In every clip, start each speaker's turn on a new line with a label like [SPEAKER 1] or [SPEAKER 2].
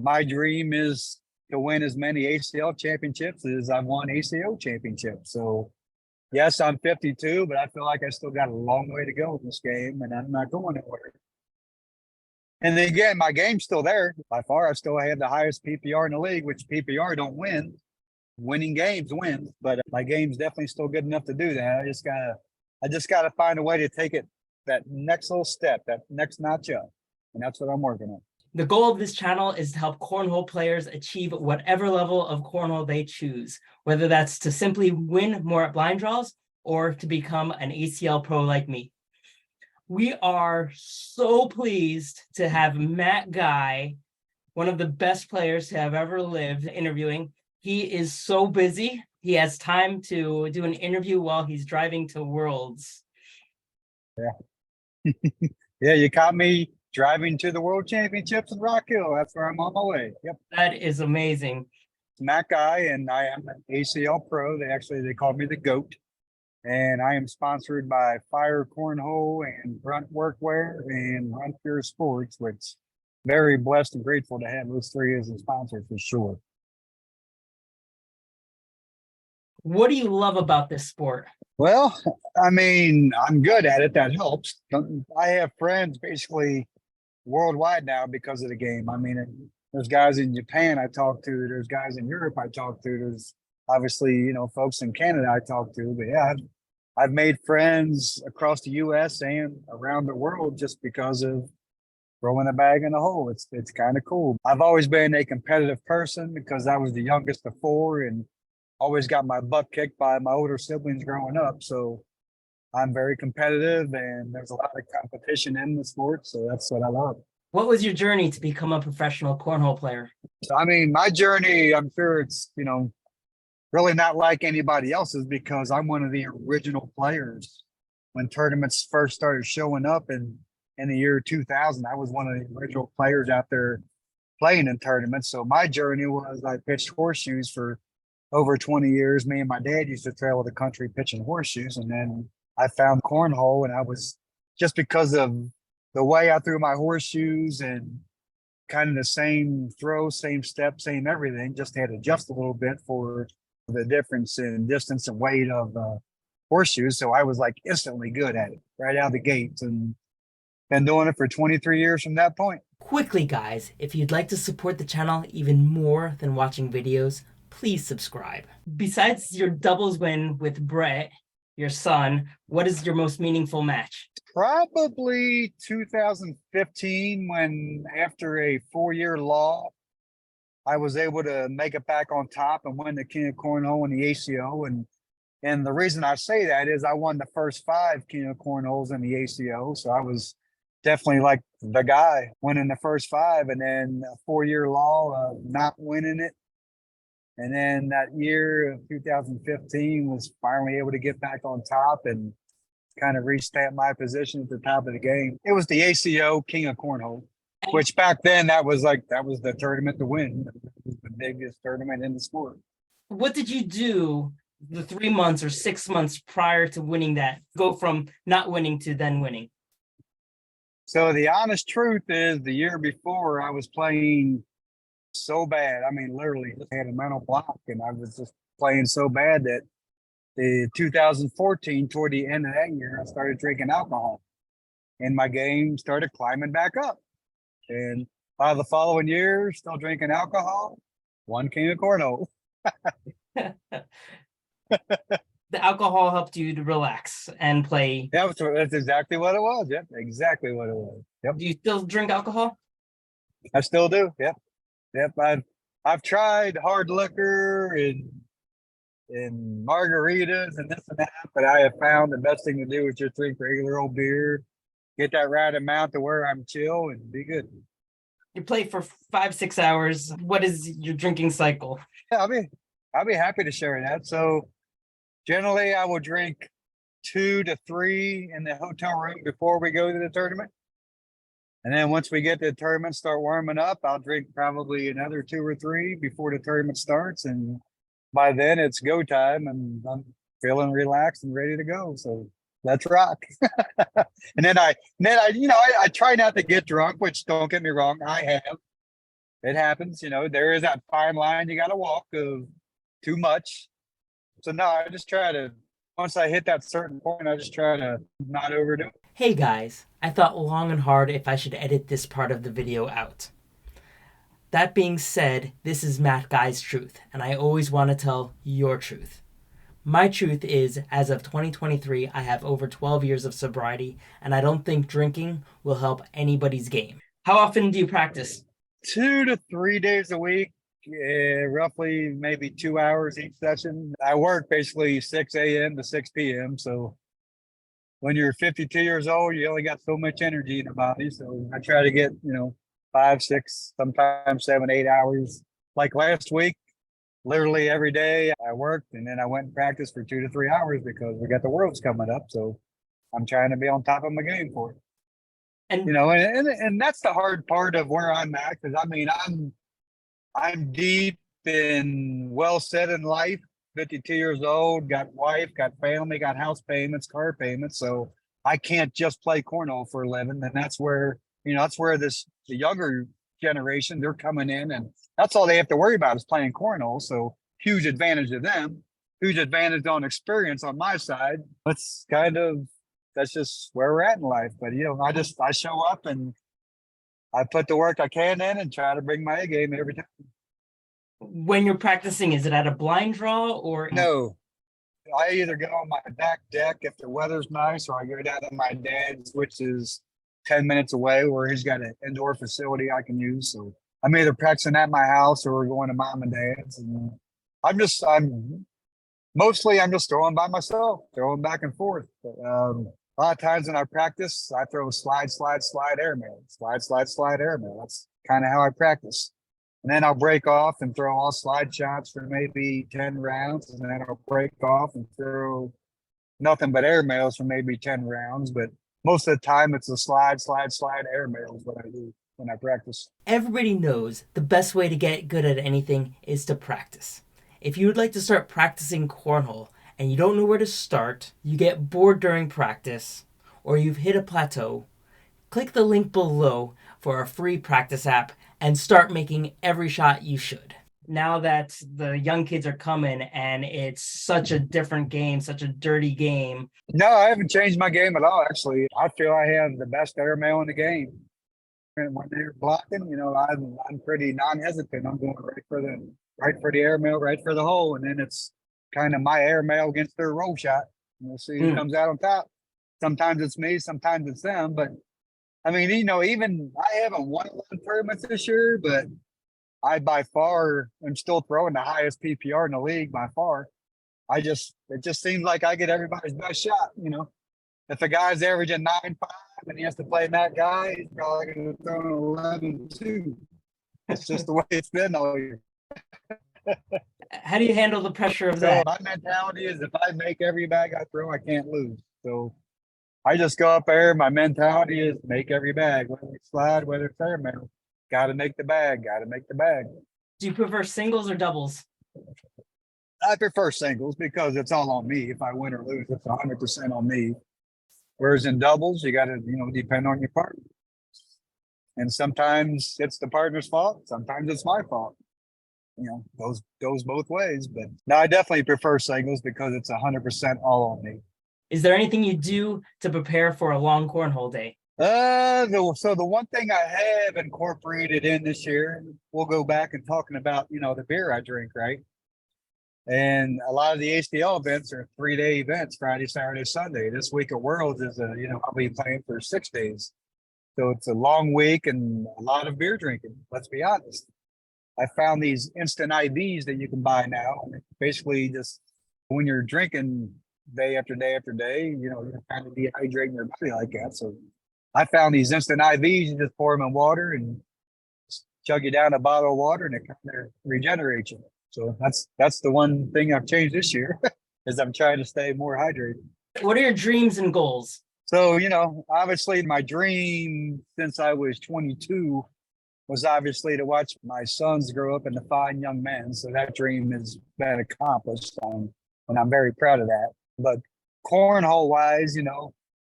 [SPEAKER 1] My dream is to win as many ACL championships as I've won ACO championships. So, yes, I'm 52, but I feel like I still got a long way to go in this game, and I'm not going anywhere. And then again, my game's still there. By far, I still have the highest PPR in the league, which PPR don't win. Winning games wins, but my game's definitely still good enough to do that. I just gotta find a way to take it that next little step, that next notch up. And that's what I'm working on.
[SPEAKER 2] The goal of this channel is to help cornhole players achieve whatever level of cornhole they choose, whether that's to simply win more at blind draws or to become an ACL pro like me. We are so pleased to have Matt Guy, one of the best players to have ever lived, interviewing. He is so busy. He has time to do an interview while he's driving to Worlds.
[SPEAKER 1] Yeah. Yeah, you caught me driving to the World Championships in Rock Hill. That's where I'm on my way. Yep.
[SPEAKER 2] That is amazing.
[SPEAKER 1] Matt Guy, and I am an ACL pro. They call me the GOAT. And I am sponsored by Fire Cornhole and Grunt Workwear and Run Pure Sports, which very blessed and grateful to have those three as a sponsor for sure.
[SPEAKER 2] What do you love about this sport?
[SPEAKER 1] Well, I mean, I'm good at it. That helps. I have friends basically worldwide now because of the game. I mean, there's guys in Japan I talk to. There's guys in Europe I talk to. There's obviously, folks in Canada I talk to. But yeah, I've made friends across the U.S. and around the world just because of throwing a bag in a hole. It's kind of cool. I've always been a competitive person because I was the youngest of four and always got my butt kicked by my older siblings growing up. So I'm very competitive and there's a lot of competition in the sport. So that's what I love.
[SPEAKER 2] What was your journey to become a professional cornhole player?
[SPEAKER 1] So, I mean, my journey, I'm sure it's, really not like anybody else's because I'm one of the original players when tournaments first started showing up in the year 2000. I was one of the original players out there playing in tournaments. So my journey was I pitched horseshoes for over 20 years. Me and my dad used to travel the country pitching horseshoes. And then I found cornhole, and I was just because of the way I threw my horseshoes and kind of the same throw, same step, same everything, just had to adjust a little bit for the difference in distance and weight of horseshoes. So I was like instantly good at it right out of the gates and been doing it for 23 years from that point.
[SPEAKER 2] Quickly, guys, if you'd like to support the channel even more than watching videos, please subscribe. Besides your doubles win with Brett, your son, what is your most meaningful match?
[SPEAKER 1] Probably 2015, when after a 4-year law, I was able to make it back on top and win the King of Cornhole and the ACO. And the reason I say that is I won the first 5 King of Cornholes in the ACO. So I was definitely like the guy winning the first 5, and then a 4-year law of not winning it. And then that year of 2015 was finally able to get back on top and kind of restamp my position at the top of the game. It was the ACO King of Cornhole, which back then that was the tournament to win. It was the biggest tournament in the sport.
[SPEAKER 2] What did you do the 3 months or 6 months prior to winning that? Go from not winning to then winning.
[SPEAKER 1] So the honest truth is the year before I was playing so bad. I mean, literally just had a mental block, and I was just playing so bad that the 2014, toward the end of that year, I started drinking alcohol and my game started climbing back up. And by the following year, still drinking alcohol, won King of Cornhole.
[SPEAKER 2] The alcohol helped you to relax and play.
[SPEAKER 1] Yeah, that's exactly what it was. Yep, exactly what it was. Yep.
[SPEAKER 2] Do you still drink alcohol?
[SPEAKER 1] I still do. Yep. I've tried hard liquor and margaritas and this and that, but I have found the best thing to do is just drink regular old beer, get that right amount to where I'm chill and be good.
[SPEAKER 2] You play for 5-6 hours. What is your drinking cycle?
[SPEAKER 1] Yeah, I'll be happy to share that. So generally I will drink 2 to 3 in the hotel room before we go to the tournament. And then once we get to the tournament, start warming up, I'll drink probably another 2 or 3 before the tournament starts. And by then it's go time and I'm feeling relaxed and ready to go. So let's rock. And then I try not to get drunk, which don't get me wrong, I have. it happens. There is that fine line you got to walk of too much. So no, I just try to, once I hit that certain point, I just try to not overdo it.
[SPEAKER 2] Hey guys, I thought long and hard if I should edit this part of the video out. That being said, this is Matt Guy's truth, and I always want to tell your truth. My truth is, as of 2023, I have over 12 years of sobriety, and I don't think drinking will help anybody's game. How often do you practice?
[SPEAKER 1] 2 to 3 days a week, roughly maybe 2 hours each session. I work basically 6 a.m. to 6 p.m. So when you're 52 years old, you only got so much energy in the body. So I try to get, 5, 6, sometimes 7, 8 hours. Like last week, literally every day I worked, and then I went and practiced for 2 to 3 hours because we got the Worlds coming up. So I'm trying to be on top of my game for it.
[SPEAKER 2] And
[SPEAKER 1] And that's the hard part of where I'm at, because I mean I'm deep and well set in life. 52 years old, got wife, got family, got house payments, car payments. So I can't just play cornhole for a living. And that's where the younger generation, they're coming in, and that's all they have to worry about is playing cornhole. So huge advantage to them, huge advantage on experience on my side. That's just where we're at in life. But I show up and I put the work I can in and try to bring my A game every time.
[SPEAKER 2] when you're practicing, is it at a blind draw or?
[SPEAKER 1] No, I either go on my back deck if the weather's nice, or I go down to my dad's, which is 10 minutes away, where he's got an indoor facility I can use. So I'm either practicing at my house or we're going to mom and dad's. And I'm just throwing by myself, throwing back and forth. But, a lot of times when I practice, I throw slide, airmail, slide, airmail. That's kind of how I practice. And then I'll break off and throw all slide shots for maybe 10 rounds. And then I'll break off and throw nothing but airmails for maybe 10 rounds. But most of the time it's a slide, airmails what I do when I practice.
[SPEAKER 2] Everybody knows the best way to get good at anything is to practice. If you would like to start practicing cornhole and you don't know where to start, you get bored during practice, or you've hit a plateau, click the link below for a free practice app and start making every shot you should. Now that the young kids are coming and it's such a different game, such a dirty game.
[SPEAKER 1] No, I haven't changed my game at all, actually. I feel I have the best airmail in the game. And when they're blocking, I'm pretty non-hesitant. I'm going right for the airmail, right for the hole, and then it's kind of my airmail against their roll shot. And we'll see who comes out on top. Sometimes it's me, sometimes it's them. But I mean, even I haven't won tournaments this year, but I by far am still throwing the highest PPR in the league by far. It just seems like I get everybody's best shot. If a guy's averaging 9.5 and he has to play Matt Guy, he's probably going to throw an 11.2. It's just the way it's been all year.
[SPEAKER 2] How do you handle the pressure of
[SPEAKER 1] So
[SPEAKER 2] that?
[SPEAKER 1] my mentality is if I make every bag I throw, I can't lose. So I just go up there. My mentality is make every bag, whether it's slide, whether it's airmail. Got to make the bag.
[SPEAKER 2] Do you prefer singles or doubles?
[SPEAKER 1] I prefer singles because it's all on me. If I win or lose, it's 100% on me. Whereas in doubles, you got to, depend on your partner. And sometimes it's the partner's fault. Sometimes it's my fault. Goes both ways. But no, I definitely prefer singles because it's 100% all on me.
[SPEAKER 2] Is there anything you do to prepare for a long cornhole day?
[SPEAKER 1] So the one thing I have incorporated in this year, we'll go back and talking about, the beer I drink, right? And a lot of the ACL events are 3-day events, Friday, Saturday, Sunday. This week at Worlds is I'll be playing for 6 days. So it's a long week and a lot of beer drinking. Let's be honest. I found these instant IVs that you can buy now. And basically just when you're drinking day after day after day, you're kind of dehydrating your body like that. So I found these instant IVs, you just pour them in water and chug you down a bottle of water and it kind of regenerates you. So that's the one thing I've changed this year is I'm trying to stay more hydrated.
[SPEAKER 2] What are your dreams and goals?
[SPEAKER 1] So, obviously my dream since I was 22 was obviously to watch my sons grow up into fine young men. So that dream has been accomplished and I'm very proud of that. But cornhole wise,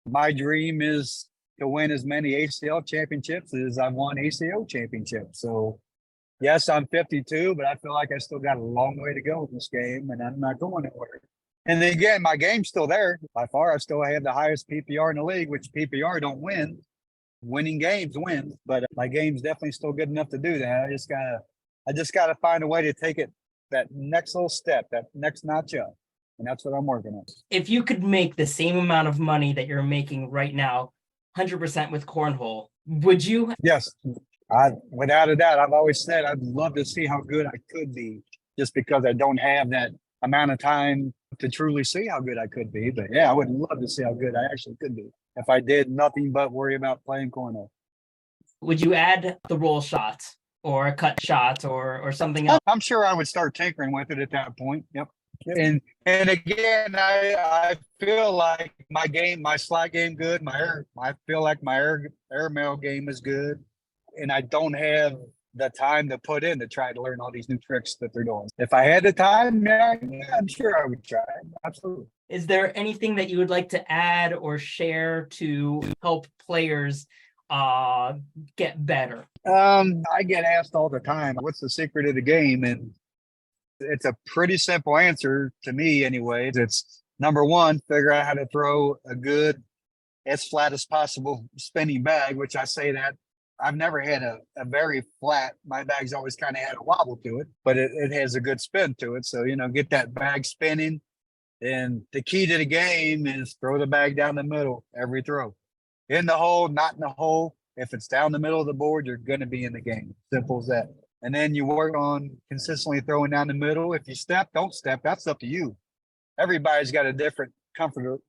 [SPEAKER 1] my dream is to win as many ACL championships as I've won ACO championships. So Yes, I'm 52, but I feel like I still got a long way to go in this game, and I'm not going anywhere. And then again, my game's still there. By far, I still have the highest PPR in the league, which PPR don't win. Winning games wins, but my game's definitely still good enough to do that. I just gotta find a way to take it that next little step, that next notch up, and that's what I'm working on.
[SPEAKER 2] If you could make the same amount of money that you're making right now, 100% with Cornhole, would you?
[SPEAKER 1] Yes, without a doubt, I've always said I'd love to see how good I could be, just because I don't have that amount of time to truly see how good I could be. But yeah, I would love to see how good I actually could be if I did nothing but worry about playing cornhole.
[SPEAKER 2] Would you add the roll shot or a cut shot or something else?
[SPEAKER 1] I'm sure I would start tinkering with it at that point. Yep. And again, I feel like my slot game good. I feel like my airmail game is good, and I don't have the time to put in to try to learn all these new tricks that they're doing. If I had the time, yeah, I'm sure I would try. Absolutely.
[SPEAKER 2] Is there anything that you would like to add or share to help players get better?
[SPEAKER 1] I get asked all the time, what's the secret of the game? And it's a pretty simple answer to me anyways. It's number one, figure out how to throw a good, as flat as possible spinning bag, which I say that I've never had a very flat. My bag's always kind of had a wobble to it, but it has a good spin to it. So, get that bag spinning. And the key to the game is throw the bag down the middle every throw. In the hole, not in the hole. If it's down the middle of the board, you're going to be in the game. Simple as that. And then you work on consistently throwing down the middle. If you step, don't step. That's up to you. Everybody's got a different comfortability.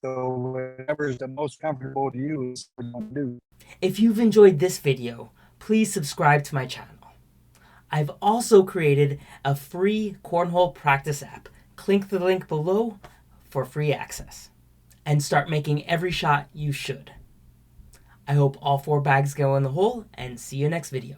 [SPEAKER 1] So whatever is the most comfortable to you is what you want to do.
[SPEAKER 2] If you've enjoyed this video, please subscribe to my channel. I've also created a free Cornhole practice app. Click the link below for free access. And start making every shot you should. I hope all 4 bags go in the hole, and see you next video.